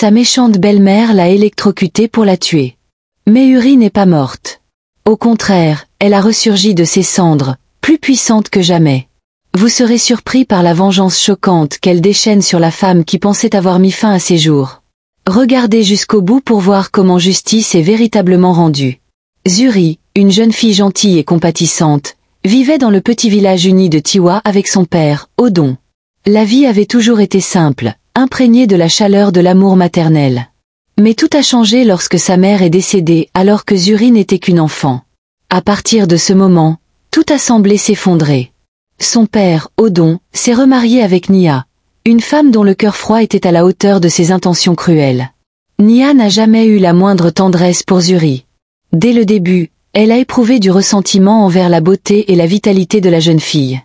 sa méchante belle-mère l'a électrocutée pour la tuer. Mais Uri n'est pas morte. Au contraire, elle a ressurgi de ses cendres, plus puissante que jamais. Vous serez surpris par la vengeance choquante qu'elle déchaîne sur la femme qui pensait avoir mis fin à ses jours. Regardez jusqu'au bout pour voir comment justice est véritablement rendue. Zuri, une jeune fille gentille et compatissante, vivait dans le petit village uni de Tiwa avec son père, Odon. La vie avait toujours été simple, imprégnée de la chaleur de l'amour maternel. Mais tout a changé lorsque sa mère est décédée alors que Zuri n'était qu'une enfant. À partir de ce moment, tout a semblé s'effondrer. Son père, Odon, s'est remarié avec Nia, une femme dont le cœur froid était à la hauteur de ses intentions cruelles. Nia n'a jamais eu la moindre tendresse pour Zuri. Dès le début, elle a éprouvé du ressentiment envers la beauté et la vitalité de la jeune fille.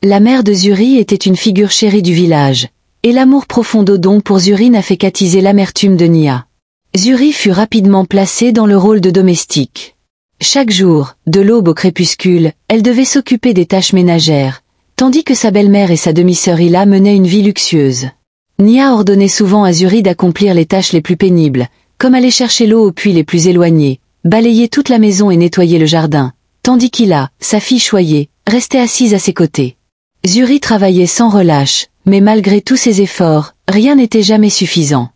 La mère de Zuri était une figure chérie du village, et l'amour profond d'Odon pour Zuri n'a fait qu'attiser l'amertume de Nia. Zuri fut rapidement placée dans le rôle de domestique. Chaque jour, de l'aube au crépuscule, elle devait s'occuper des tâches ménagères, tandis que sa belle-mère et sa demi-sœur Ila menaient une vie luxueuse. Nia ordonnait souvent à Zuri d'accomplir les tâches les plus pénibles, comme aller chercher l'eau aux puits les plus éloignés, balayer toute la maison et nettoyer le jardin, tandis qu'Ila, sa fille choyée, restait assise à ses côtés. Zuri travaillait sans relâche, mais malgré tous ses efforts, rien n'était jamais suffisant.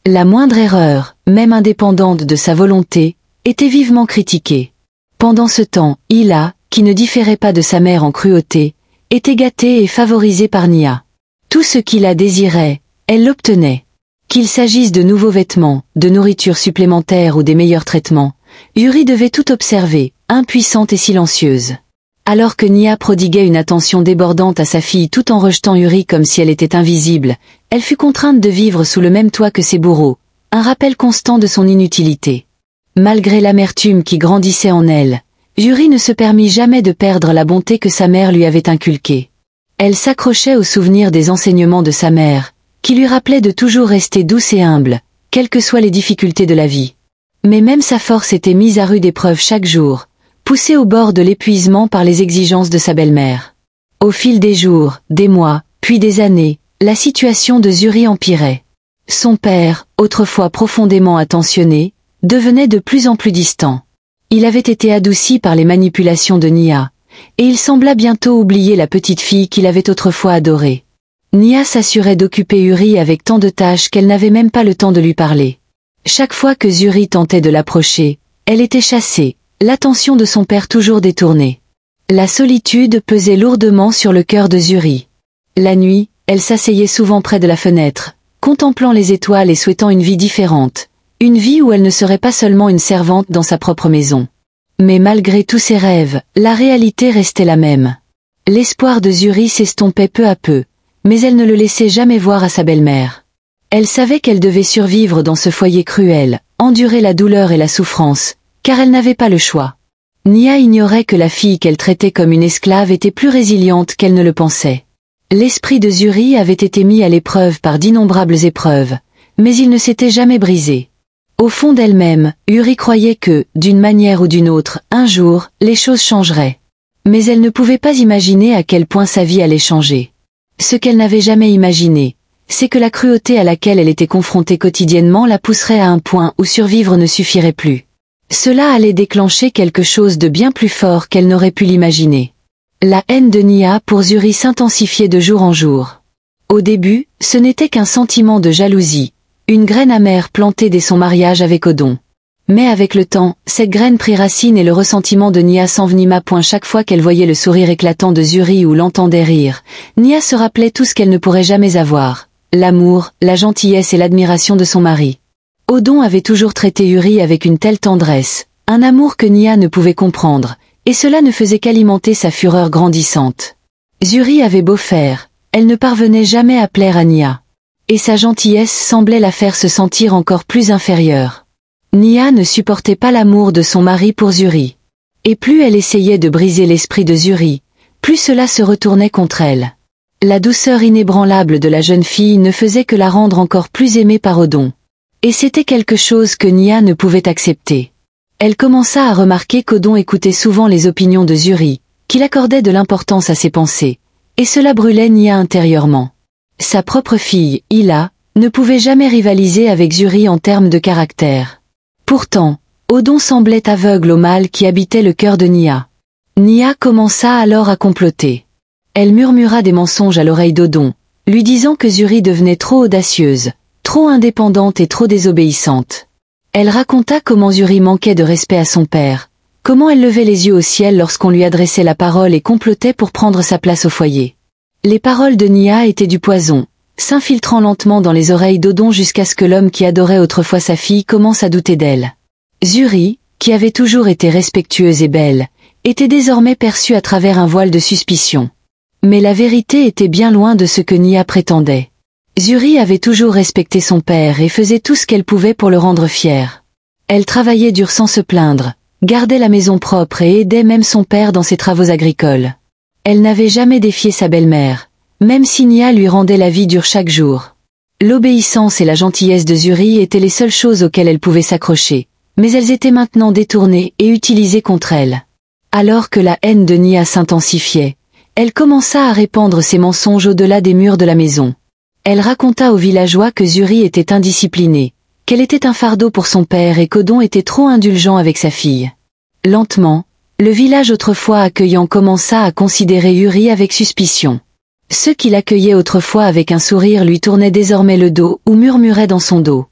La moindre erreur, même indépendante de sa volonté, était vivement critiquée. Pendant ce temps, Ila, qui ne différait pas de sa mère en cruauté, était gâtée et favorisée par Nia. Tout ce qu'Ila désirait, elle l'obtenait. Qu'il s'agisse de nouveaux vêtements, de nourriture supplémentaire ou des meilleurs traitements, Uri devait tout observer, impuissante et silencieuse. Alors que Nia prodiguait une attention débordante à sa fille tout en rejetant Uri comme si elle était invisible, elle fut contrainte de vivre sous le même toit que ses bourreaux, un rappel constant de son inutilité. Malgré l'amertume qui grandissait en elle, Uri ne se permit jamais de perdre la bonté que sa mère lui avait inculquée. Elle s'accrochait au souvenir des enseignements de sa mère, qui lui rappelaient de toujours rester douce et humble, quelles que soient les difficultés de la vie. Mais même sa force était mise à rude épreuve chaque jour, poussée au bord de l'épuisement par les exigences de sa belle-mère. Au fil des jours, des mois, puis des années, la situation de Zuri empirait. Son père, autrefois profondément attentionné, devenait de plus en plus distant. Il avait été adouci par les manipulations de Nia, et il sembla bientôt oublier la petite fille qu'il avait autrefois adorée. Nia s'assurait d'occuper Uri avec tant de tâches qu'elle n'avait même pas le temps de lui parler. Chaque fois que Zuri tentait de l'approcher, elle était chassée, l'attention de son père toujours détournée. La solitude pesait lourdement sur le cœur de Zuri. La nuit, elle s'asseyait souvent près de la fenêtre, contemplant les étoiles et souhaitant une vie différente. Une vie où elle ne serait pas seulement une servante dans sa propre maison. Mais malgré tous ses rêves, la réalité restait la même. L'espoir de Zuri s'estompait peu à peu, mais elle ne le laissait jamais voir à sa belle-mère. Elle savait qu'elle devait survivre dans ce foyer cruel, endurer la douleur et la souffrance, car elle n'avait pas le choix. Nia ignorait que la fille qu'elle traitait comme une esclave était plus résiliente qu'elle ne le pensait. L'esprit de Zuri avait été mis à l'épreuve par d'innombrables épreuves, mais il ne s'était jamais brisé. Au fond d'elle-même, Uri croyait que, d'une manière ou d'une autre, un jour, les choses changeraient. Mais elle ne pouvait pas imaginer à quel point sa vie allait changer. Ce qu'elle n'avait jamais imaginé, c'est que la cruauté à laquelle elle était confrontée quotidiennement la pousserait à un point où survivre ne suffirait plus. Cela allait déclencher quelque chose de bien plus fort qu'elle n'aurait pu l'imaginer. La haine de Nia pour Zuri s'intensifiait de jour en jour. Au début, ce n'était qu'un sentiment de jalousie. Une graine amère plantée dès son mariage avec Odon. Mais avec le temps, cette graine prit racine et le ressentiment de Nia s'envenima point chaque fois qu'elle voyait le sourire éclatant de Zuri ou l'entendait rire. Nia se rappelait tout ce qu'elle ne pourrait jamais avoir. L'amour, la gentillesse et l'admiration de son mari. Odon avait toujours traité Uri avec une telle tendresse, un amour que Nia ne pouvait comprendre, et cela ne faisait qu'alimenter sa fureur grandissante. Zuri avait beau faire, elle ne parvenait jamais à plaire à Nia. Et sa gentillesse semblait la faire se sentir encore plus inférieure. Nia ne supportait pas l'amour de son mari pour Zuri. Et plus elle essayait de briser l'esprit de Zuri, plus cela se retournait contre elle. La douceur inébranlable de la jeune fille ne faisait que la rendre encore plus aimée par Odon. Et c'était quelque chose que Nia ne pouvait accepter. Elle commença à remarquer qu'Odon écoutait souvent les opinions de Zuri, qu'il accordait de l'importance à ses pensées, et cela brûlait Nia intérieurement. Sa propre fille, Ila, ne pouvait jamais rivaliser avec Zuri en termes de caractère. Pourtant, Odon semblait aveugle au mal qui habitait le cœur de Nia. Nia commença alors à comploter. Elle murmura des mensonges à l'oreille d'Odon, lui disant que Zuri devenait trop audacieuse, trop indépendante et trop désobéissante. Elle raconta comment Zuri manquait de respect à son père, comment elle levait les yeux au ciel lorsqu'on lui adressait la parole et complotait pour prendre sa place au foyer. Les paroles de Nia étaient du poison, s'infiltrant lentement dans les oreilles d'Odon jusqu'à ce que l'homme qui adorait autrefois sa fille commence à douter d'elle. Zuri, qui avait toujours été respectueuse et belle, était désormais perçue à travers un voile de suspicion. Mais la vérité était bien loin de ce que Nia prétendait. Zuri avait toujours respecté son père et faisait tout ce qu'elle pouvait pour le rendre fier. Elle travaillait dur sans se plaindre, gardait la maison propre et aidait même son père dans ses travaux agricoles. Elle n'avait jamais défié sa belle-mère, même si Nia lui rendait la vie dure chaque jour. L'obéissance et la gentillesse de Zuri étaient les seules choses auxquelles elle pouvait s'accrocher, mais elles étaient maintenant détournées et utilisées contre elle. Alors que la haine de Nia s'intensifiait, elle commença à répandre ses mensonges au-delà des murs de la maison. Elle raconta aux villageois que Zuri était indisciplinée, qu'elle était un fardeau pour son père et qu'Odon était trop indulgent avec sa fille. Lentement, le village autrefois accueillant commença à considérer Yuri avec suspicion. Ceux qui l'accueillaient autrefois avec un sourire lui tournaient désormais le dos ou murmuraient dans son dos.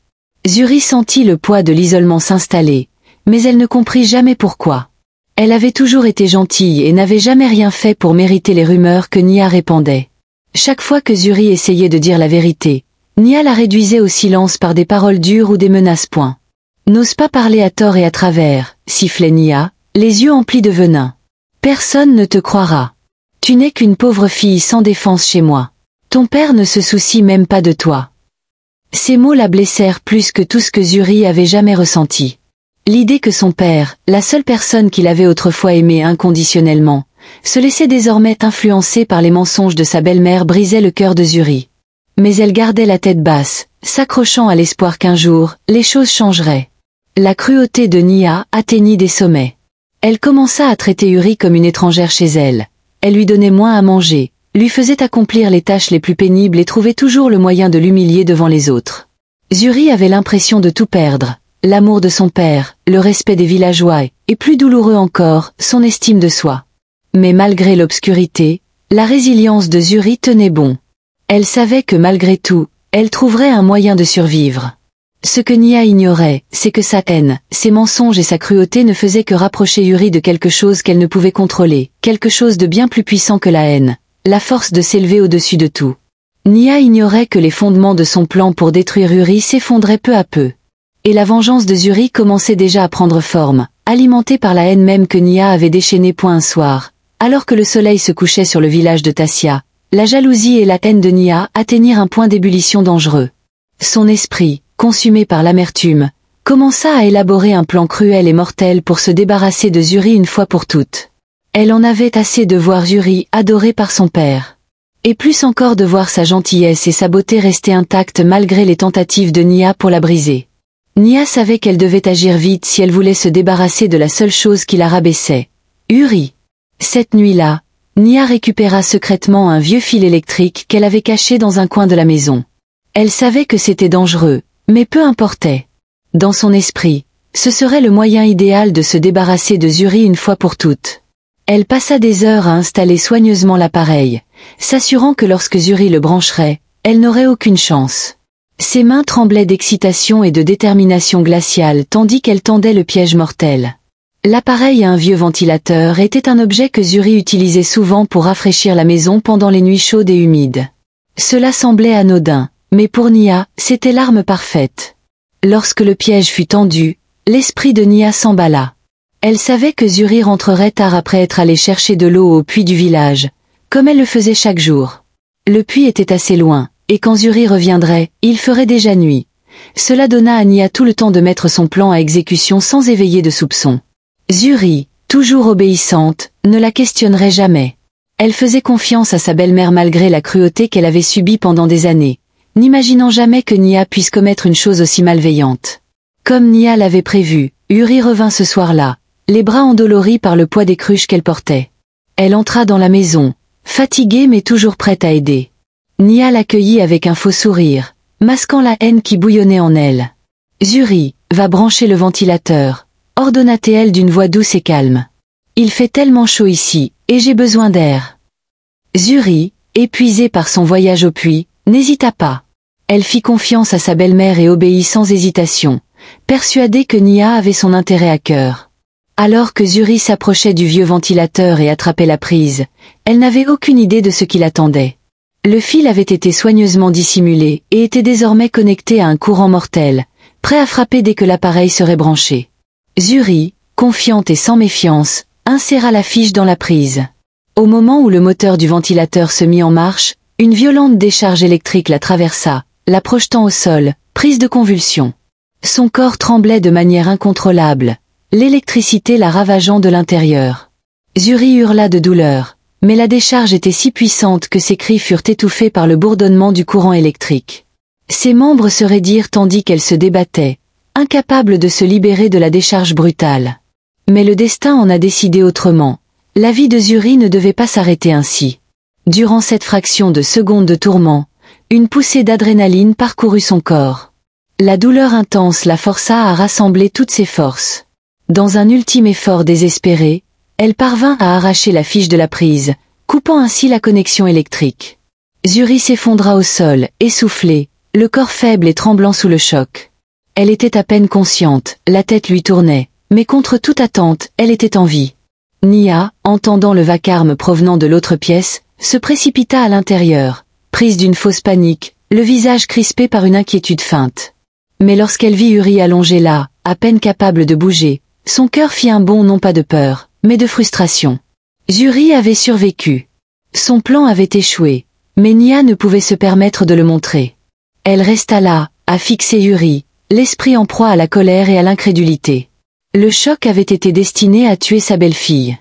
Zuri sentit le poids de l'isolement s'installer, mais elle ne comprit jamais pourquoi. Elle avait toujours été gentille et n'avait jamais rien fait pour mériter les rumeurs que Nia répandait. Chaque fois que Zuri essayait de dire la vérité, Nia la réduisait au silence par des paroles dures ou des menaces. N'ose pas parler à tort et à travers, sifflait Nia, les yeux emplis de venin. Personne ne te croira. Tu n'es qu'une pauvre fille sans défense chez moi. Ton père ne se soucie même pas de toi. Ces mots la blessèrent plus que tout ce que Zuri avait jamais ressenti. L'idée que son père, la seule personne qu'il avait autrefois aimée inconditionnellement, se laissait désormais influencer par les mensonges de sa belle-mère brisait le cœur de Zuri. Mais elle gardait la tête basse, s'accrochant à l'espoir qu'un jour, les choses changeraient. La cruauté de Nia atteignit des sommets. Elle commença à traiter Yuri comme une étrangère chez elle. Elle lui donnait moins à manger, lui faisait accomplir les tâches les plus pénibles et trouvait toujours le moyen de l'humilier devant les autres. Zuri avait l'impression de tout perdre, l'amour de son père, le respect des villageois et, plus douloureux encore, son estime de soi. Mais malgré l'obscurité, la résilience de Zuri tenait bon. Elle savait que malgré tout, elle trouverait un moyen de survivre. Ce que Nia ignorait, c'est que sa haine, ses mensonges et sa cruauté ne faisaient que rapprocher Yuri de quelque chose qu'elle ne pouvait contrôler, quelque chose de bien plus puissant que la haine, la force de s'élever au-dessus de tout. Nia ignorait que les fondements de son plan pour détruire Yuri s'effondraient peu à peu. Et la vengeance de Zuri commençait déjà à prendre forme, alimentée par la haine même que Nia avait déchaînée un soir, alors que le soleil se couchait sur le village de Tassia. La jalousie et la haine de Nia atteignirent un point d'ébullition dangereux. Son esprit, consumé par l'amertume, commença à élaborer un plan cruel et mortel pour se débarrasser de Zuri une fois pour toutes. Elle en avait assez de voir Zuri adoré par son père. Et plus encore de voir sa gentillesse et sa beauté rester intactes malgré les tentatives de Nia pour la briser. Nia savait qu'elle devait agir vite si elle voulait se débarrasser de la seule chose qui la rabaissait. Yuri. Cette nuit-là, Nia récupéra secrètement un vieux fil électrique qu'elle avait caché dans un coin de la maison. Elle savait que c'était dangereux, mais peu importait. Dans son esprit, ce serait le moyen idéal de se débarrasser de Zuri une fois pour toutes. Elle passa des heures à installer soigneusement l'appareil, s'assurant que lorsque Zuri le brancherait, elle n'aurait aucune chance. Ses mains tremblaient d'excitation et de détermination glaciale tandis qu'elle tendait le piège mortel. L'appareil à un vieux ventilateur était un objet que Zuri utilisait souvent pour rafraîchir la maison pendant les nuits chaudes et humides. Cela semblait anodin, mais pour Nia, c'était l'arme parfaite. Lorsque le piège fut tendu, l'esprit de Nia s'emballa. Elle savait que Zuri rentrerait tard après être allé chercher de l'eau au puits du village, comme elle le faisait chaque jour. Le puits était assez loin, et quand Zuri reviendrait, il ferait déjà nuit. Cela donna à Nia tout le temps de mettre son plan à exécution sans éveiller de soupçons. Zuri, toujours obéissante, ne la questionnerait jamais. Elle faisait confiance à sa belle-mère malgré la cruauté qu'elle avait subie pendant des années, n'imaginant jamais que Nia puisse commettre une chose aussi malveillante. Comme Nia l'avait prévu, Yuri revint ce soir-là, les bras endoloris par le poids des cruches qu'elle portait. Elle entra dans la maison, fatiguée mais toujours prête à aider. Nia l'accueillit avec un faux sourire, masquant la haine qui bouillonnait en elle. « Zuri, va brancher le ventilateur », ordonna-t-elle d'une voix douce et calme. « Il fait tellement chaud ici, et j'ai besoin d'air. » Zuri, épuisée par son voyage au puits, n'hésita pas. Elle fit confiance à sa belle-mère et obéit sans hésitation, persuadée que Nia avait son intérêt à cœur. Alors que Zuri s'approchait du vieux ventilateur et attrapait la prise, elle n'avait aucune idée de ce qui l'attendait. Le fil avait été soigneusement dissimulé et était désormais connecté à un courant mortel, prêt à frapper dès que l'appareil serait branché. Zuri, confiante et sans méfiance, inséra la fiche dans la prise. Au moment où le moteur du ventilateur se mit en marche, une violente décharge électrique la traversa, la projetant au sol, prise de convulsion. Son corps tremblait de manière incontrôlable, l'électricité la ravageant de l'intérieur. Zuri hurla de douleur, mais la décharge était si puissante que ses cris furent étouffés par le bourdonnement du courant électrique. Ses membres se raidirent tandis qu'elle se débattait, incapable de se libérer de la décharge brutale. Mais le destin en a décidé autrement. La vie de Zuri ne devait pas s'arrêter ainsi. Durant cette fraction de seconde de tourment, une poussée d'adrénaline parcourut son corps. La douleur intense la força à rassembler toutes ses forces. Dans un ultime effort désespéré, elle parvint à arracher la fiche de la prise, coupant ainsi la connexion électrique. Zuri s'effondra au sol, essoufflée, le corps faible et tremblant sous le choc. Elle était à peine consciente, la tête lui tournait, mais contre toute attente, elle était en vie. Nia, entendant le vacarme provenant de l'autre pièce, se précipita à l'intérieur, prise d'une fausse panique, le visage crispé par une inquiétude feinte. Mais lorsqu'elle vit Yuri allongé là, à peine capable de bouger, son cœur fit un bond non pas de peur, mais de frustration. Yuri avait survécu. Son plan avait échoué, mais Nia ne pouvait se permettre de le montrer. Elle resta là, à fixer Yuri, l'esprit en proie à la colère et à l'incrédulité. Le choc avait été destiné à tuer sa belle-fille.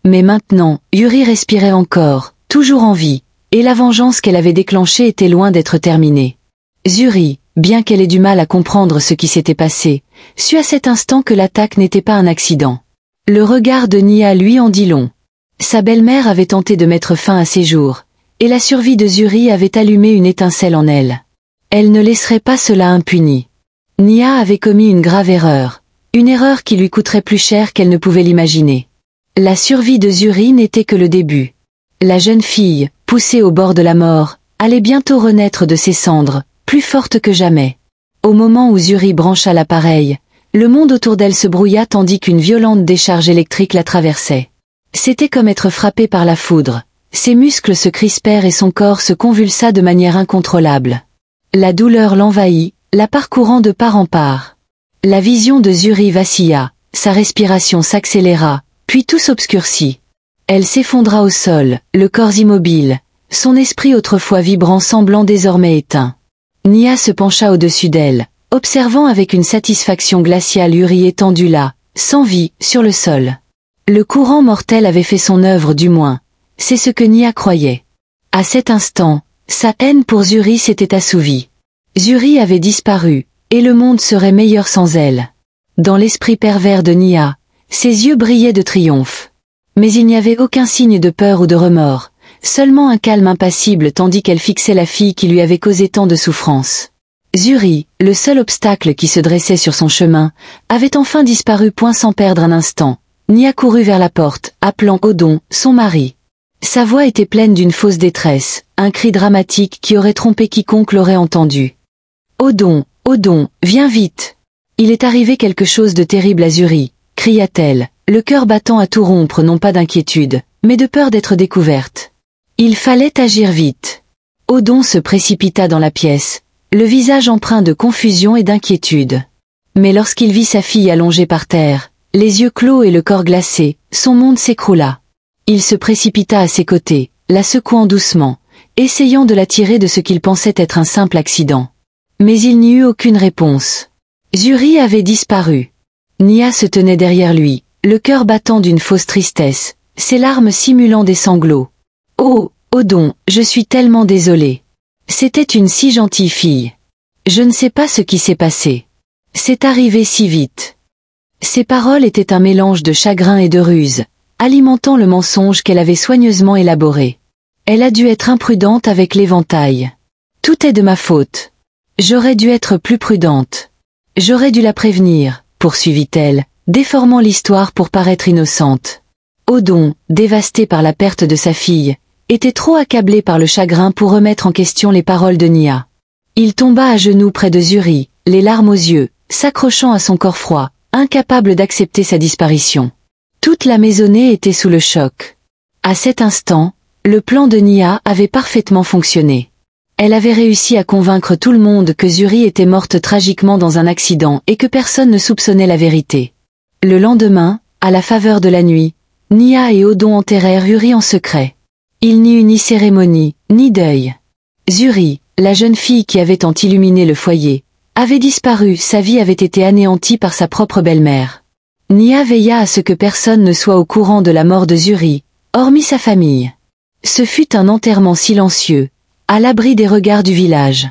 Mais maintenant, Yuri respirait encore, toujours en vie, et la vengeance qu'elle avait déclenchée était loin d'être terminée. Zuri, bien qu'elle ait du mal à comprendre ce qui s'était passé, sut à cet instant que l'attaque n'était pas un accident. Le regard de Nia lui en dit long. Sa belle-mère avait tenté de mettre fin à ses jours, et la survie de Zuri avait allumé une étincelle en elle. Elle ne laisserait pas cela impuni. Nia avait commis une grave erreur, une erreur qui lui coûterait plus cher qu'elle ne pouvait l'imaginer. La survie de Zuri n'était que le début. La jeune fille, poussée au bord de la mort, allait bientôt renaître de ses cendres, plus forte que jamais. Au moment où Zuri brancha l'appareil, le monde autour d'elle se brouilla tandis qu'une violente décharge électrique la traversait. C'était comme être frappé par la foudre. Ses muscles se crispèrent et son corps se convulsa de manière incontrôlable. La douleur l'envahit, la parcourant de part en part. La vision de Zuri vacilla, sa respiration s'accéléra, puis tout s'obscurcit. Elle s'effondra au sol, le corps immobile, son esprit autrefois vibrant semblant désormais éteint. Nia se pencha au-dessus d'elle, observant avec une satisfaction glaciale Yuri étendu là, sans vie, sur le sol. Le courant mortel avait fait son œuvre du moins, c'est ce que Nia croyait. À cet instant, sa haine pour Zuri s'était assouvie. Zuri avait disparu, et le monde serait meilleur sans elle. Dans l'esprit pervers de Nia, ses yeux brillaient de triomphe. Mais il n'y avait aucun signe de peur ou de remords, seulement un calme impassible tandis qu'elle fixait la fille qui lui avait causé tant de souffrance. Zuri, le seul obstacle qui se dressait sur son chemin, avait enfin disparu point sans perdre un instant. Nia courut vers la porte, appelant Odon, son mari. Sa voix était pleine d'une fausse détresse, un cri dramatique qui aurait trompé quiconque l'aurait entendu. Odon, Odon, viens vite. Il est arrivé quelque chose de terrible à Zuri, cria-t-elle, le cœur battant à tout rompre non pas d'inquiétude, mais de peur d'être découverte. Il fallait agir vite. Odon se précipita dans la pièce, le visage empreint de confusion et d'inquiétude. Mais lorsqu'il vit sa fille allongée par terre, les yeux clos et le corps glacé, son monde s'écroula. Il se précipita à ses côtés, la secouant doucement, essayant de la tirer de ce qu'il pensait être un simple accident. Mais il n'y eut aucune réponse. Zuri avait disparu. Nia se tenait derrière lui, le cœur battant d'une fausse tristesse, ses larmes simulant des sanglots. « Oh, Odon, je suis tellement désolée. C'était une si gentille fille. Je ne sais pas ce qui s'est passé. C'est arrivé si vite. » Ses paroles étaient un mélange de chagrin et de ruse, alimentant le mensonge qu'elle avait soigneusement élaboré. Elle a dû être imprudente avec l'éventail. Tout est de ma faute. J'aurais dû être plus prudente. J'aurais dû la prévenir, poursuivit-elle, déformant l'histoire pour paraître innocente. Odon, dévasté par la perte de sa fille, était trop accablé par le chagrin pour remettre en question les paroles de Nia. Il tomba à genoux près de Zuri, les larmes aux yeux, s'accrochant à son corps froid, incapable d'accepter sa disparition. Toute la maisonnée était sous le choc. À cet instant, le plan de Nia avait parfaitement fonctionné. Elle avait réussi à convaincre tout le monde que Zuri était morte tragiquement dans un accident et que personne ne soupçonnait la vérité. Le lendemain, à la faveur de la nuit, Nia et Odon enterrèrent Uri en secret. Il n'y eut ni cérémonie, ni deuil. Zuri, la jeune fille qui avait tant illuminé le foyer, avait disparu, sa vie avait été anéantie par sa propre belle-mère. Nia veilla à ce que personne ne soit au courant de la mort de Zuri, hormis sa famille. Ce fut un enterrement silencieux, à l'abri des regards du village.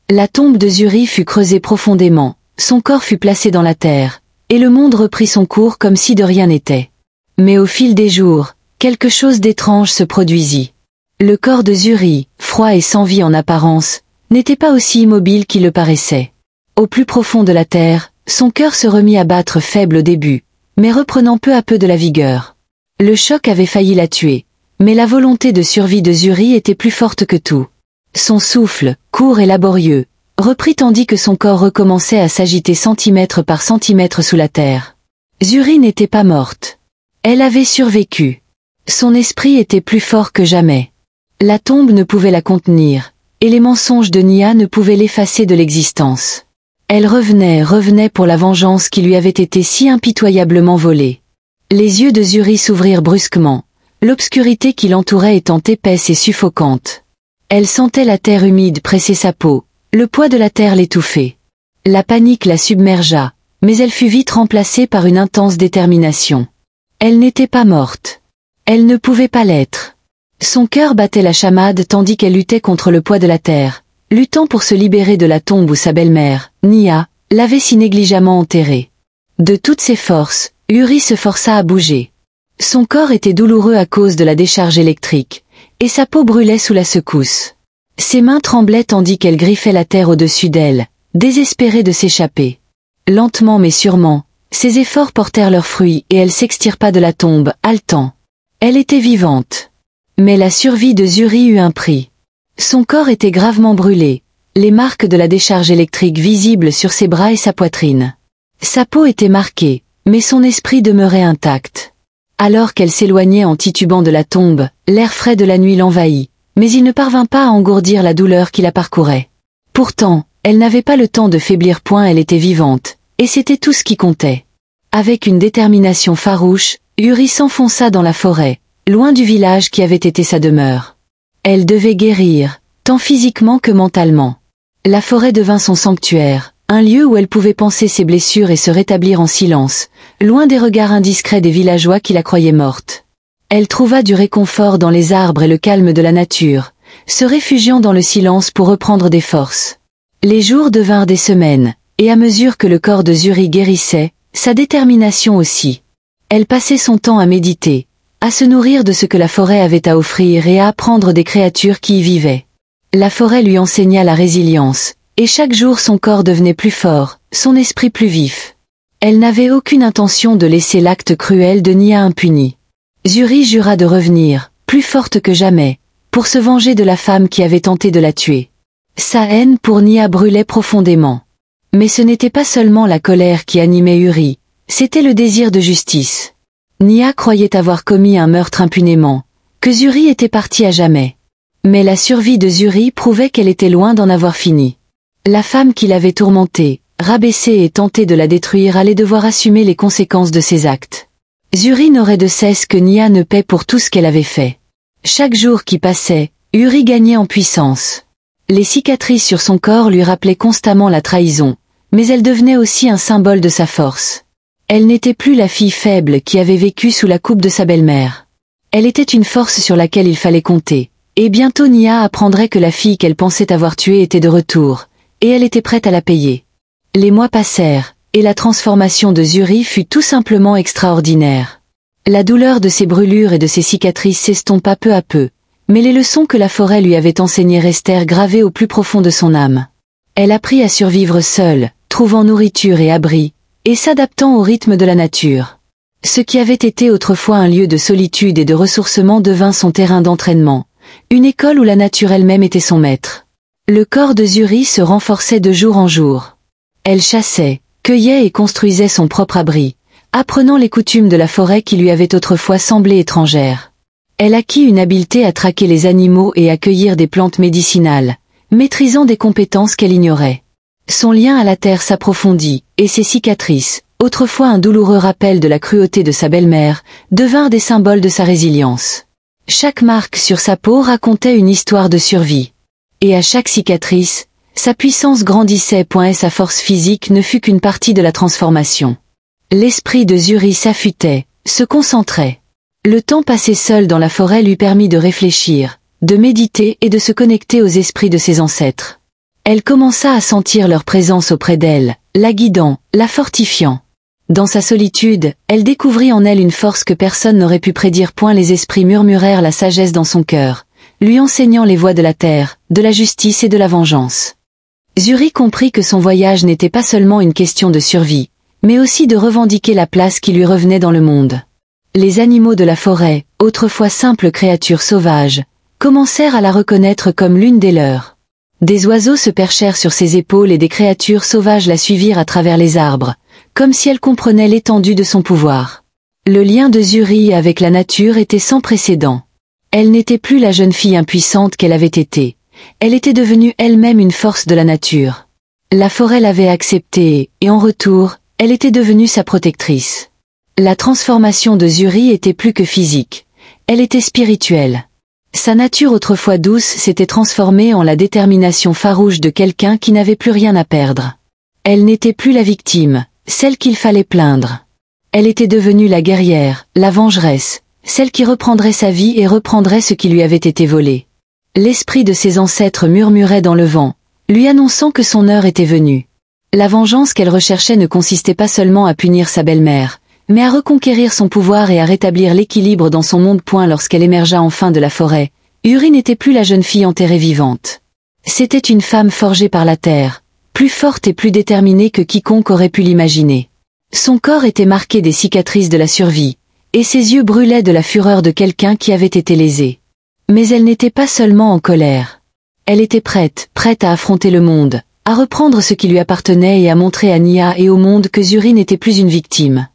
La tombe de Zuri fut creusée profondément, son corps fut placé dans la terre, et le monde reprit son cours comme si de rien n'était. Mais au fil des jours, quelque chose d'étrange se produisit. Le corps de Zuri, froid et sans vie en apparence, n'était pas aussi immobile qu'il le paraissait. Au plus profond de la terre, son cœur se remit à battre faible au début, mais reprenant peu à peu de la vigueur. Le choc avait failli la tuer, mais la volonté de survie de Zuri était plus forte que tout. Son souffle, court et laborieux, reprit tandis que son corps recommençait à s'agiter centimètre par centimètre sous la terre. Zuri n'était pas morte. Elle avait survécu. Son esprit était plus fort que jamais. La tombe ne pouvait la contenir, et les mensonges de Nia ne pouvaient l'effacer de l'existence. Elle revenait pour la vengeance qui lui avait été si impitoyablement volée. Les yeux de Zuri s'ouvrirent brusquement, l'obscurité qui l'entourait étant épaisse et suffocante. Elle sentait la terre humide presser sa peau, le poids de la terre l'étouffait. La panique la submergea, mais elle fut vite remplacée par une intense détermination. Elle n'était pas morte. Elle ne pouvait pas l'être. Son cœur battait la chamade tandis qu'elle luttait contre le poids de la terre, luttant pour se libérer de la tombe où sa belle-mère, Nia, l'avait si négligemment enterrée. De toutes ses forces, Uri se força à bouger. Son corps était douloureux à cause de la décharge électrique, et sa peau brûlait sous la secousse. Ses mains tremblaient tandis qu'elle griffait la terre au-dessus d'elle, désespérée de s'échapper. Lentement mais sûrement, ses efforts portèrent leurs fruits et elle s'extirpa de la tombe, haletant. Elle était vivante. Mais la survie de Zuri eut un prix. Son corps était gravement brûlé, les marques de la décharge électrique visibles sur ses bras et sa poitrine. Sa peau était marquée, mais son esprit demeurait intact. Alors qu'elle s'éloignait en titubant de la tombe, l'air frais de la nuit l'envahit, mais il ne parvint pas à engourdir la douleur qui la parcourait. Pourtant, elle n'avait pas le temps de faiblir point, elle était vivante, et c'était tout ce qui comptait. Avec une détermination farouche, Uri s'enfonça dans la forêt, loin du village qui avait été sa demeure. Elle devait guérir, tant physiquement que mentalement. La forêt devint son sanctuaire, un lieu où elle pouvait panser ses blessures et se rétablir en silence, loin des regards indiscrets des villageois qui la croyaient morte. Elle trouva du réconfort dans les arbres et le calme de la nature, se réfugiant dans le silence pour reprendre des forces. Les jours devinrent des semaines, et à mesure que le corps de Zuri guérissait, sa détermination aussi. Elle passait son temps à méditer, à se nourrir de ce que la forêt avait à offrir et à apprendre des créatures qui y vivaient. La forêt lui enseigna la résilience, et chaque jour son corps devenait plus fort, son esprit plus vif. Elle n'avait aucune intention de laisser l'acte cruel de Nia impuni. Zuri jura de revenir, plus forte que jamais, pour se venger de la femme qui avait tenté de la tuer. Sa haine pour Nia brûlait profondément. Mais ce n'était pas seulement la colère qui animait Uri, c'était le désir de justice. Nia croyait avoir commis un meurtre impunément, que Zuri était parti à jamais. Mais la survie de Zuri prouvait qu'elle était loin d'en avoir fini. La femme qui l'avait tourmentée, rabaissée et tentée de la détruire allait devoir assumer les conséquences de ses actes. Zuri n'aurait de cesse que Nia ne paie pour tout ce qu'elle avait fait. Chaque jour qui passait, Uri gagnait en puissance. Les cicatrices sur son corps lui rappelaient constamment la trahison, mais elle devenait aussi un symbole de sa force. Elle n'était plus la fille faible qui avait vécu sous la coupe de sa belle-mère. Elle était une force sur laquelle il fallait compter, et bientôt Nia apprendrait que la fille qu'elle pensait avoir tuée était de retour, et elle était prête à la payer. Les mois passèrent, et la transformation de Zuri fut tout simplement extraordinaire. La douleur de ses brûlures et de ses cicatrices s'estompa peu à peu, mais les leçons que la forêt lui avait enseignées restèrent gravées au plus profond de son âme. Elle apprit à survivre seule, trouvant nourriture et abri, et s'adaptant au rythme de la nature. Ce qui avait été autrefois un lieu de solitude et de ressourcement devint son terrain d'entraînement, une école où la nature elle-même était son maître. Le corps de Zuri se renforçait de jour en jour. Elle chassait, cueillait et construisait son propre abri, apprenant les coutumes de la forêt qui lui avaient autrefois semblé étrangères. Elle acquit une habileté à traquer les animaux et à cueillir des plantes médicinales, maîtrisant des compétences qu'elle ignorait. Son lien à la terre s'approfondit, et ses cicatrices, autrefois un douloureux rappel de la cruauté de sa belle-mère, devinrent des symboles de sa résilience. Chaque marque sur sa peau racontait une histoire de survie. Et à chaque cicatrice, sa puissance grandissait. Et sa force physique ne fut qu'une partie de la transformation. L'esprit de Zuri s'affûtait, se concentrait. Le temps passé seul dans la forêt lui permit de réfléchir, de méditer et de se connecter aux esprits de ses ancêtres. Elle commença à sentir leur présence auprès d'elle, la guidant, la fortifiant. Dans sa solitude, elle découvrit en elle une force que personne n'aurait pu prédire. Les esprits murmurèrent la sagesse dans son cœur, lui enseignant les voies de la terre, de la justice et de la vengeance. Zuri comprit que son voyage n'était pas seulement une question de survie, mais aussi de revendiquer la place qui lui revenait dans le monde. Les animaux de la forêt, autrefois simples créatures sauvages, commencèrent à la reconnaître comme l'une des leurs. Des oiseaux se perchèrent sur ses épaules et des créatures sauvages la suivirent à travers les arbres, comme si elle comprenait l'étendue de son pouvoir. Le lien de Zuri avec la nature était sans précédent. Elle n'était plus la jeune fille impuissante qu'elle avait été. Elle était devenue elle-même une force de la nature. La forêt l'avait acceptée, et en retour, elle était devenue sa protectrice. La transformation de Zuri était plus que physique. Elle était spirituelle. Sa nature autrefois douce s'était transformée en la détermination farouche de quelqu'un qui n'avait plus rien à perdre. Elle n'était plus la victime, celle qu'il fallait plaindre. Elle était devenue la guerrière, la vengeresse, celle qui reprendrait sa vie et reprendrait ce qui lui avait été volé. L'esprit de ses ancêtres murmurait dans le vent, lui annonçant que son heure était venue. La vengeance qu'elle recherchait ne consistait pas seulement à punir sa belle-mère, mais à reconquérir son pouvoir et à rétablir l'équilibre dans son monde. Lorsqu'elle émergea enfin de la forêt, Yuri n'était plus la jeune fille enterrée vivante. C'était une femme forgée par la terre, plus forte et plus déterminée que quiconque aurait pu l'imaginer. Son corps était marqué des cicatrices de la survie, et ses yeux brûlaient de la fureur de quelqu'un qui avait été lésé. Mais elle n'était pas seulement en colère. Elle était prête à affronter le monde, à reprendre ce qui lui appartenait et à montrer à Nia et au monde que Zuri n'était plus une victime.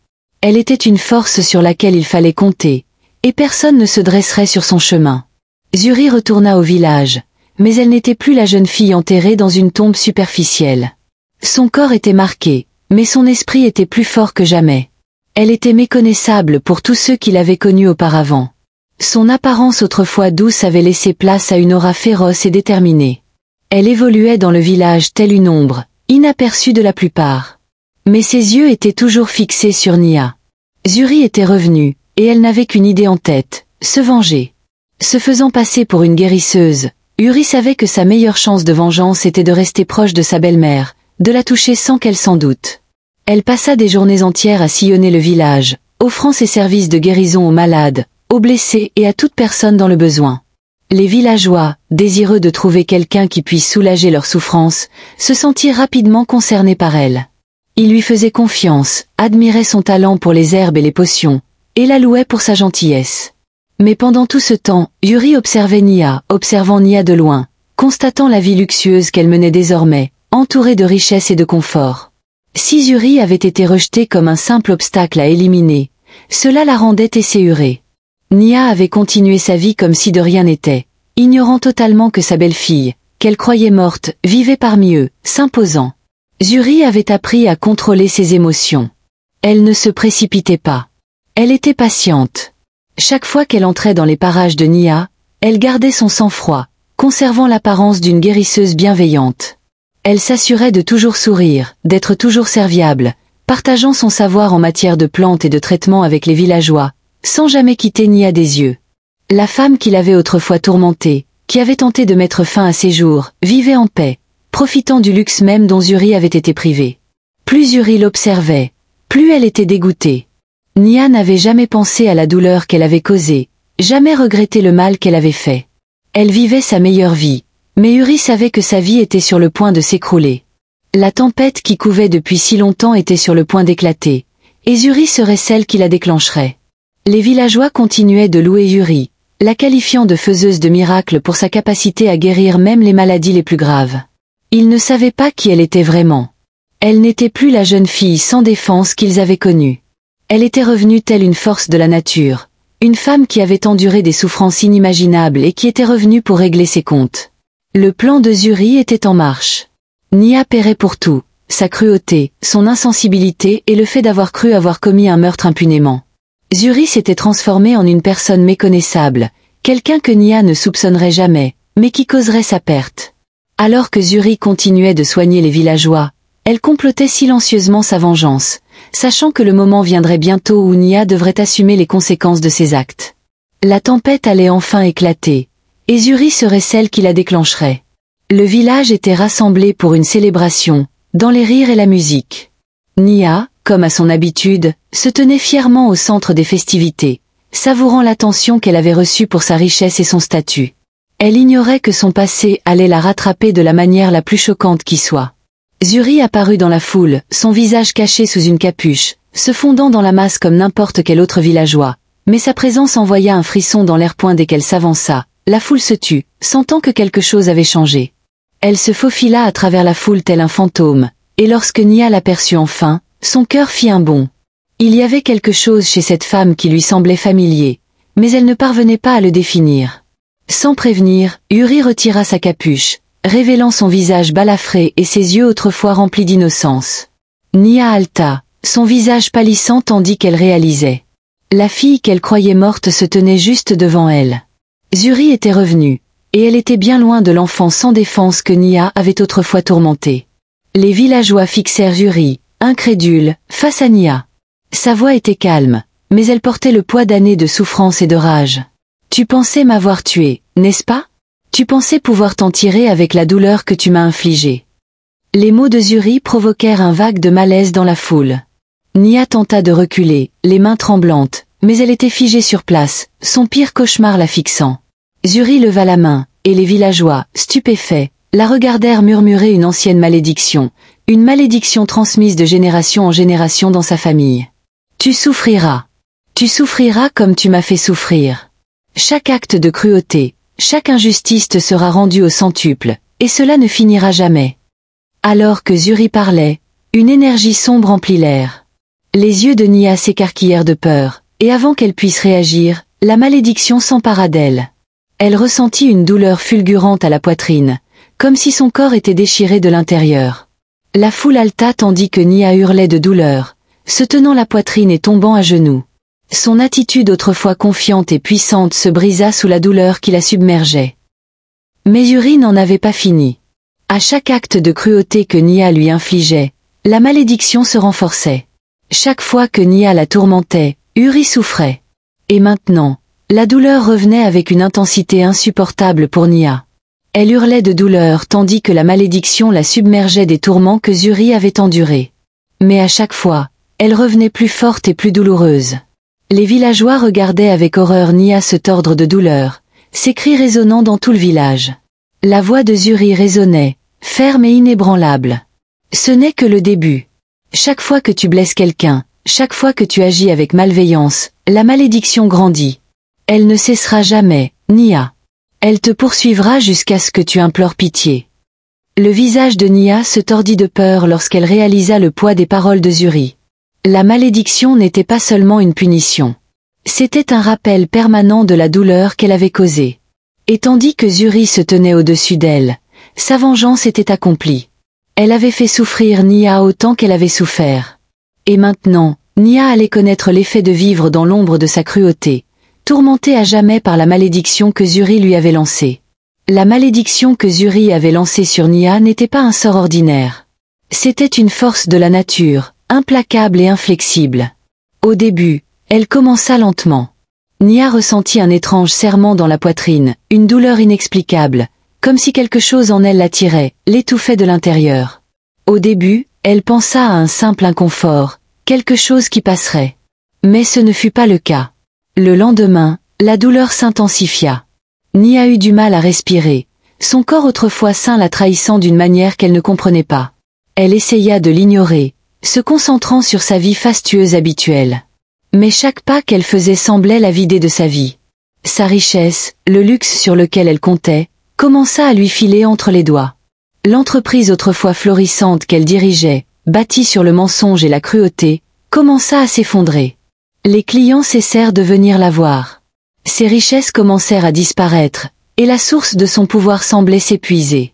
Elle était une force sur laquelle il fallait compter, et personne ne se dresserait sur son chemin. Zuri retourna au village, mais elle n'était plus la jeune fille enterrée dans une tombe superficielle. Son corps était marqué, mais son esprit était plus fort que jamais. Elle était méconnaissable pour tous ceux qui l'avaient connue auparavant. Son apparence autrefois douce avait laissé place à une aura féroce et déterminée. Elle évoluait dans le village telle une ombre, inaperçue de la plupart. Mais ses yeux étaient toujours fixés sur Nia. Zuri était revenue, et elle n'avait qu'une idée en tête, se venger. Se faisant passer pour une guérisseuse, Yuri savait que sa meilleure chance de vengeance était de rester proche de sa belle-mère, de la toucher sans qu'elle s'en doute. Elle passa des journées entières à sillonner le village, offrant ses services de guérison aux malades, aux blessés et à toute personne dans le besoin. Les villageois, désireux de trouver quelqu'un qui puisse soulager leurs souffrances, se sentirent rapidement concernés par elle. Ils lui faisaient confiance, admiraient son talent pour les herbes et les potions, et la louaient pour sa gentillesse. Mais pendant tout ce temps, Yuri observant Nia de loin, constatant la vie luxueuse qu'elle menait désormais, entourée de richesses et de confort. Si Yuri avait été rejetée comme un simple obstacle à éliminer, cela la rendait esséurée. Nia avait continué sa vie comme si de rien n'était, ignorant totalement que sa belle-fille, qu'elle croyait morte, vivait parmi eux, s'imposant. Yuri avait appris à contrôler ses émotions. Elle ne se précipitait pas. Elle était patiente. Chaque fois qu'elle entrait dans les parages de Nia, elle gardait son sang-froid, conservant l'apparence d'une guérisseuse bienveillante. Elle s'assurait de toujours sourire, d'être toujours serviable, partageant son savoir en matière de plantes et de traitements avec les villageois, sans jamais quitter Nia des yeux. La femme qui l'avait autrefois tourmentée, qui avait tenté de mettre fin à ses jours, vivait en paix, profitant du luxe même dont Yuri avait été privée. Plus Yuri l'observait, plus elle était dégoûtée. Nia n'avait jamais pensé à la douleur qu'elle avait causée, jamais regretté le mal qu'elle avait fait. Elle vivait sa meilleure vie, Mais Uri savait que sa vie était sur le point de s'écrouler. La tempête qui couvait depuis si longtemps était sur le point d'éclater, et Uri serait celle qui la déclencherait. Les villageois continuaient de louer Uri, la qualifiant de faiseuse de miracles pour sa capacité à guérir même les maladies les plus graves. Ils ne savaient pas qui elle était vraiment. Elle n'était plus la jeune fille sans défense qu'ils avaient connue. Elle était revenue telle une force de la nature, une femme qui avait enduré des souffrances inimaginables et qui était revenue pour régler ses comptes. Le plan de Uri était en marche. Nia paierait pour tout, sa cruauté, son insensibilité et le fait d'avoir cru avoir commis un meurtre impunément. Uri s'était transformé en une personne méconnaissable, quelqu'un que Nia ne soupçonnerait jamais, mais qui causerait sa perte. Alors que Uri continuait de soigner les villageois, elle complotait silencieusement sa vengeance, sachant que le moment viendrait bientôt où Nia devrait assumer les conséquences de ses actes. La tempête allait enfin éclater, et Uri serait celle qui la déclencherait. Le village était rassemblé pour une célébration, dans les rires et la musique. Nia, comme à son habitude, se tenait fièrement au centre des festivités, savourant l'attention qu'elle avait reçue pour sa richesse et son statut. Elle ignorait que son passé allait la rattraper de la manière la plus choquante qui soit. Uri apparut dans la foule, son visage caché sous une capuche, se fondant dans la masse comme n'importe quel autre villageois, mais sa présence envoya un frisson dans l'air dès qu'elle s'avança. La foule se tut, sentant que quelque chose avait changé. Elle se faufila à travers la foule tel un fantôme, et lorsque Nia l'aperçut enfin, son cœur fit un bond. Il y avait quelque chose chez cette femme qui lui semblait familier, mais elle ne parvenait pas à le définir. Sans prévenir, Uri retira sa capuche, révélant son visage balafré et ses yeux autrefois remplis d'innocence. Nia halta, son visage pâlissant tandis qu'elle réalisait. La fille qu'elle croyait morte se tenait juste devant elle. Uri était revenue, et elle était bien loin de l'enfant sans défense que Nia avait autrefois tourmenté. Les villageois fixèrent Uri, incrédules, face à Nia. Sa voix était calme, mais elle portait le poids d'années de souffrance et de rage. « Tu pensais m'avoir tué, n'est-ce pas? Tu pensais pouvoir t'en tirer avec la douleur que tu m'as infligée. » Les mots de Uri provoquèrent un vague de malaise dans la foule. Nia tenta de reculer, les mains tremblantes, mais elle était figée sur place, son pire cauchemar la fixant. Uri leva la main, et les villageois, stupéfaits, la regardèrent murmurer une ancienne malédiction, une malédiction transmise de génération en génération dans sa famille. « Tu souffriras. Tu souffriras comme tu m'as fait souffrir. Chaque acte de cruauté, chaque injustice te sera rendue au centuple, et cela ne finira jamais. » Alors que Uri parlait, une énergie sombre emplit l'air. Les yeux de Nia s'écarquillèrent de peur, et avant qu'elle puisse réagir, la malédiction s'empara d'elle. Elle ressentit une douleur fulgurante à la poitrine, comme si son corps était déchiré de l'intérieur. La foule halta tandis que Nia hurlait de douleur, se tenant la poitrine et tombant à genoux. Son attitude autrefois confiante et puissante se brisa sous la douleur qui la submergeait. Mais Uri n'en avait pas fini. À chaque acte de cruauté que Nia lui infligeait, la malédiction se renforçait. Chaque fois que Nia la tourmentait, Uri souffrait. Et maintenant, la douleur revenait avec une intensité insupportable pour Nia. Elle hurlait de douleur tandis que la malédiction la submergeait des tourments que Uri avait endurés. Mais à chaque fois, elle revenait plus forte et plus douloureuse. Les villageois regardaient avec horreur Nia se tordre de douleur, ses cris résonnant dans tout le village. La voix de Uri résonnait, ferme et inébranlable. Ce n'est que le début. Chaque fois que tu blesses quelqu'un, chaque fois que tu agis avec malveillance, la malédiction grandit. Elle ne cessera jamais, Nia. Elle te poursuivra jusqu'à ce que tu implores pitié. Le visage de Nia se tordit de peur lorsqu'elle réalisa le poids des paroles de Uri. La malédiction n'était pas seulement une punition. C'était un rappel permanent de la douleur qu'elle avait causée. Et tandis que Uri se tenait au-dessus d'elle, sa vengeance était accomplie. Elle avait fait souffrir Nia autant qu'elle avait souffert. Et maintenant, Nia allait connaître l'effet de vivre dans l'ombre de sa cruauté, tourmentée à jamais par la malédiction que Uri lui avait lancée. La malédiction que Uri avait lancée sur Nia n'était pas un sort ordinaire. C'était une force de la nature, implacable et inflexible. Au début, elle commença lentement. Nia ressentit un étrange serrement dans la poitrine, une douleur inexplicable, comme si quelque chose en elle l'attirait, l'étouffait de l'intérieur. Au début, elle pensa à un simple inconfort, quelque chose qui passerait. Mais ce ne fut pas le cas. Le lendemain, la douleur s'intensifia. Nia eut du mal à respirer, Son corps autrefois sain la trahissant d'une manière qu'elle ne comprenait pas. Elle essaya de l'ignorer, se concentrant sur sa vie fastueuse habituelle. Mais chaque pas qu'elle faisait semblait la vider de sa vie. Sa richesse, le luxe sur lequel elle comptait, commença à lui filer entre les doigts. L'entreprise autrefois florissante qu'elle dirigeait, bâtie sur le mensonge et la cruauté, commença à s'effondrer. Les clients cessèrent de venir la voir. Ses richesses commencèrent à disparaître, et la source de son pouvoir semblait s'épuiser.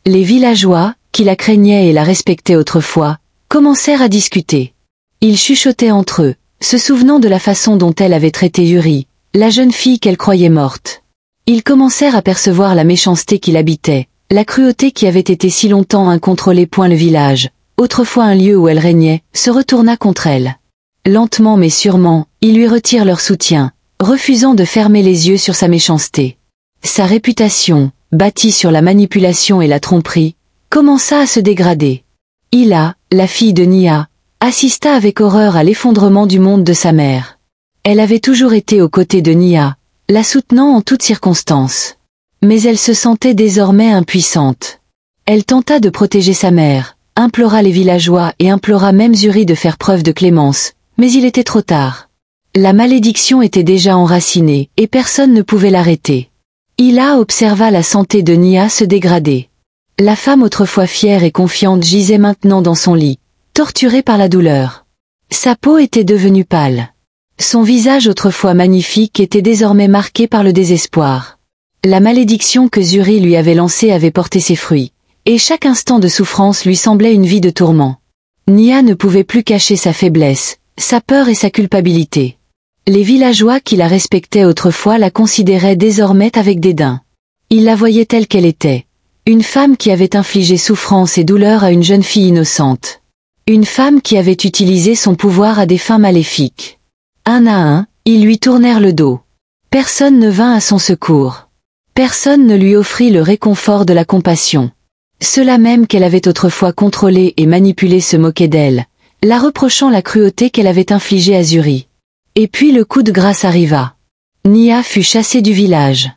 Les villageois, qui la craignaient et la respectaient autrefois, commencèrent à discuter. Ils chuchotaient entre eux, se souvenant de la façon dont elle avait traité Yuri, la jeune fille qu'elle croyait morte. Ils commencèrent à percevoir la méchanceté qui l'habitait, la cruauté qui avait été si longtemps incontrôlée. Le village, autrefois un lieu où elle régnait, se retourna contre elle. Lentement mais sûrement, ils lui retirent leur soutien, refusant de fermer les yeux sur sa méchanceté. Sa réputation, bâtie sur la manipulation et la tromperie, commença à se dégrader. Hila, la fille de Nia, assista avec horreur à l'effondrement du monde de sa mère. Elle avait toujours été aux côtés de Nia, la soutenant en toutes circonstances. Mais elle se sentait désormais impuissante. Elle tenta de protéger sa mère, implora les villageois et implora même Yuri de faire preuve de clémence, mais il était trop tard. La malédiction était déjà enracinée et personne ne pouvait l'arrêter. Hila observa la santé de Nia se dégrader. La femme autrefois fière et confiante gisait maintenant dans son lit, torturée par la douleur. Sa peau était devenue pâle. Son visage autrefois magnifique était désormais marqué par le désespoir. La malédiction que Yuri lui avait lancée avait porté ses fruits, et chaque instant de souffrance lui semblait une vie de tourment. Nia ne pouvait plus cacher sa faiblesse, sa peur et sa culpabilité. Les villageois qui la respectaient autrefois la considéraient désormais avec dédain. Ils la voyaient telle qu'elle était. Une femme qui avait infligé souffrance et douleur à une jeune fille innocente. Une femme qui avait utilisé son pouvoir à des fins maléfiques. Un à un, ils lui tournèrent le dos. Personne ne vint à son secours. Personne ne lui offrit le réconfort de la compassion. Ceux-là même qu'elle avait autrefois contrôlés et manipulés se moquaient d'elle, la reprochant la cruauté qu'elle avait infligée à Yuri. Et puis le coup de grâce arriva. Nia fut chassée du village.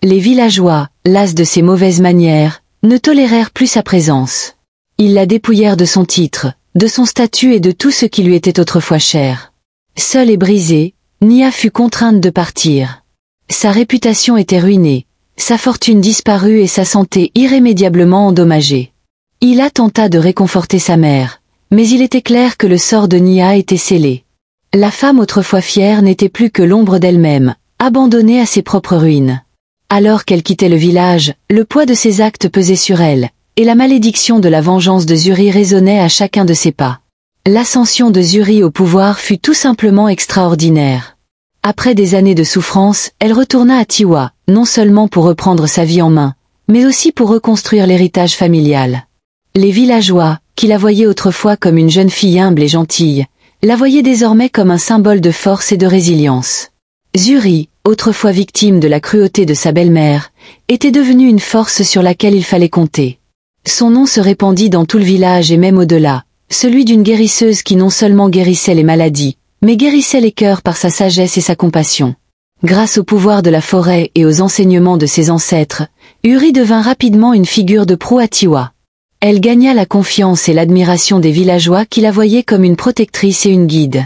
Les villageois, las de ses mauvaises manières, ne tolérèrent plus sa présence. Ils la dépouillèrent de son titre, de son statut et de tout ce qui lui était autrefois cher. Seule et brisée, Nia fut contrainte de partir. Sa réputation était ruinée, sa fortune disparue et sa santé irrémédiablement endommagée. Hila tenta de réconforter sa mère, mais il était clair que le sort de Nia était scellé. La femme autrefois fière n'était plus que l'ombre d'elle-même, abandonnée à ses propres ruines. Alors qu'elle quittait le village, le poids de ses actes pesait sur elle, et la malédiction de la vengeance de Yuri résonnait à chacun de ses pas. L'ascension de Yuri au pouvoir fut tout simplement extraordinaire. Après des années de souffrance, elle retourna à Tiwa, non seulement pour reprendre sa vie en main, mais aussi pour reconstruire l'héritage familial. Les villageois, qui la voyaient autrefois comme une jeune fille humble et gentille, la voyaient désormais comme un symbole de force et de résilience. Yuri, autrefois victime de la cruauté de sa belle-mère, était devenue une force sur laquelle il fallait compter. Son nom se répandit dans tout le village et même au-delà, celui d'une guérisseuse qui non seulement guérissait les maladies, mais guérissait les cœurs par sa sagesse et sa compassion. Grâce au pouvoir de la forêt et aux enseignements de ses ancêtres, Yuri devint rapidement une figure de proue à Tiwa. Elle gagna la confiance et l'admiration des villageois qui la voyaient comme une protectrice et une guide.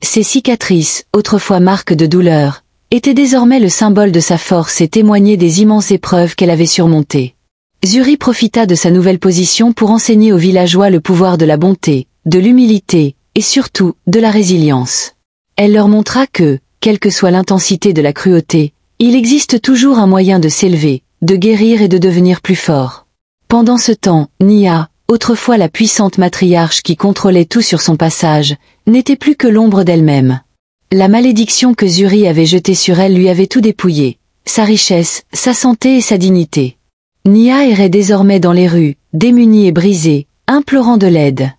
Ses cicatrices, autrefois marques de douleur, étaient désormais le symbole de sa force et témoignaient des immenses épreuves qu'elle avait surmontées. Yuri profita de sa nouvelle position pour enseigner aux villageois le pouvoir de la bonté, de l'humilité, et surtout, de la résilience. Elle leur montra que, quelle que soit l'intensité de la cruauté, il existe toujours un moyen de s'élever, de guérir et de devenir plus fort. Pendant ce temps, Nia, autrefois la puissante matriarche qui contrôlait tout sur son passage, n'était plus que l'ombre d'elle-même. La malédiction que Yuri avait jetée sur elle lui avait tout dépouillé, sa richesse, sa santé et sa dignité. Nia errait désormais dans les rues, démunie et brisée, implorant de l'aide.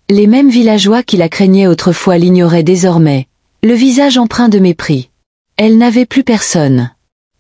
Les mêmes villageois qui la craignaient autrefois l'ignoraient désormais, le visage empreint de mépris. Elle n'avait plus personne.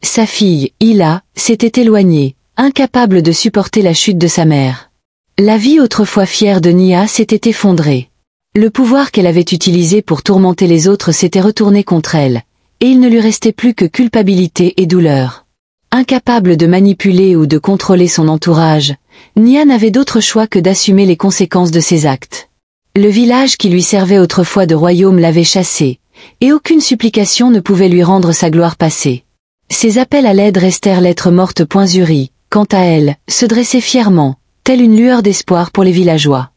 Sa fille, Hila, s'était éloignée, incapable de supporter la chute de sa mère. La vie autrefois fière de Nia s'était effondrée. Le pouvoir qu'elle avait utilisé pour tourmenter les autres s'était retourné contre elle, et il ne lui restait plus que culpabilité et douleur. Incapable de manipuler ou de contrôler son entourage, Nia n'avait d'autre choix que d'assumer les conséquences de ses actes. Le village qui lui servait autrefois de royaume l'avait chassée, et aucune supplication ne pouvait lui rendre sa gloire passée. Ses appels à l'aide restèrent lettre morte. Zuri, quant à elle, se dressait fièrement, telle une lueur d'espoir pour les villageois.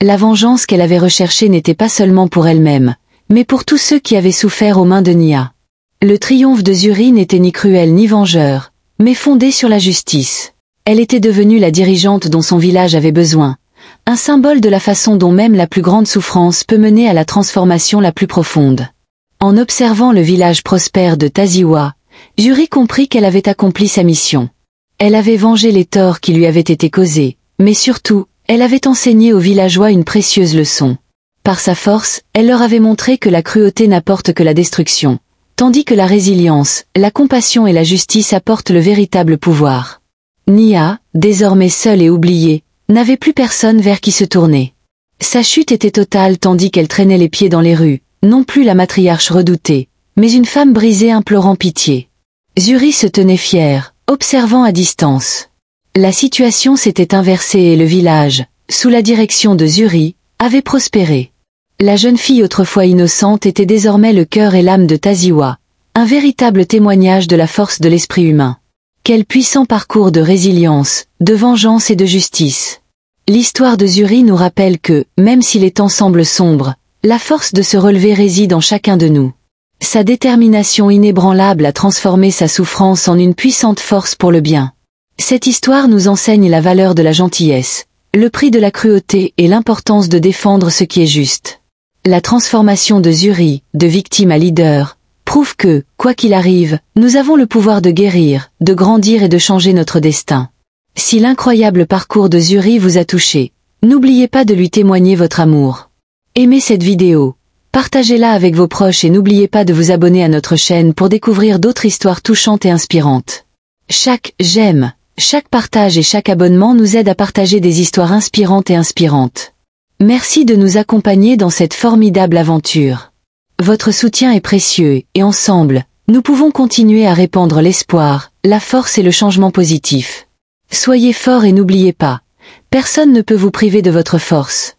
La vengeance qu'elle avait recherchée n'était pas seulement pour elle-même, mais pour tous ceux qui avaient souffert aux mains de Nia. Le triomphe de Zuri n'était ni cruel ni vengeur, mais fondé sur la justice. Elle était devenue la dirigeante dont son village avait besoin, un symbole de la façon dont même la plus grande souffrance peut mener à la transformation la plus profonde. En observant le village prospère de Taziwa, Zuri comprit qu'elle avait accompli sa mission. Elle avait vengé les torts qui lui avaient été causés, mais surtout, elle avait enseigné aux villageois une précieuse leçon. Par sa force, elle leur avait montré que la cruauté n'apporte que la destruction, tandis que la résilience, la compassion et la justice apportent le véritable pouvoir. Nia, désormais seule et oubliée, n'avait plus personne vers qui se tourner. Sa chute était totale tandis qu'elle traînait les pieds dans les rues, non plus la matriarche redoutée, mais une femme brisée implorant pitié. Zuri se tenait fière, observant à distance. La situation s'était inversée et le village, sous la direction de Zuri, avait prospéré. La jeune fille autrefois innocente était désormais le cœur et l'âme de Taziwa, un véritable témoignage de la force de l'esprit humain. Quel puissant parcours de résilience, de vengeance et de justice. L'histoire de Zuri nous rappelle que, même si les temps semblent sombres, la force de se relever réside en chacun de nous. Sa détermination inébranlable a transformé sa souffrance en une puissante force pour le bien. Cette histoire nous enseigne la valeur de la gentillesse, le prix de la cruauté et l'importance de défendre ce qui est juste. La transformation de Zuri, de victime à leader, prouve que, quoi qu'il arrive, nous avons le pouvoir de guérir, de grandir et de changer notre destin. Si l'incroyable parcours de Zuri vous a touché, n'oubliez pas de lui témoigner votre amour. Aimez cette vidéo, partagez-la avec vos proches et n'oubliez pas de vous abonner à notre chaîne pour découvrir d'autres histoires touchantes et inspirantes. Chaque j'aime, chaque partage et chaque abonnement nous aide à partager des histoires inspirantes et inspirantes. Merci de nous accompagner dans cette formidable aventure. Votre soutien est précieux et ensemble, nous pouvons continuer à répandre l'espoir, la force et le changement positif. Soyez forts et n'oubliez pas, personne ne peut vous priver de votre force.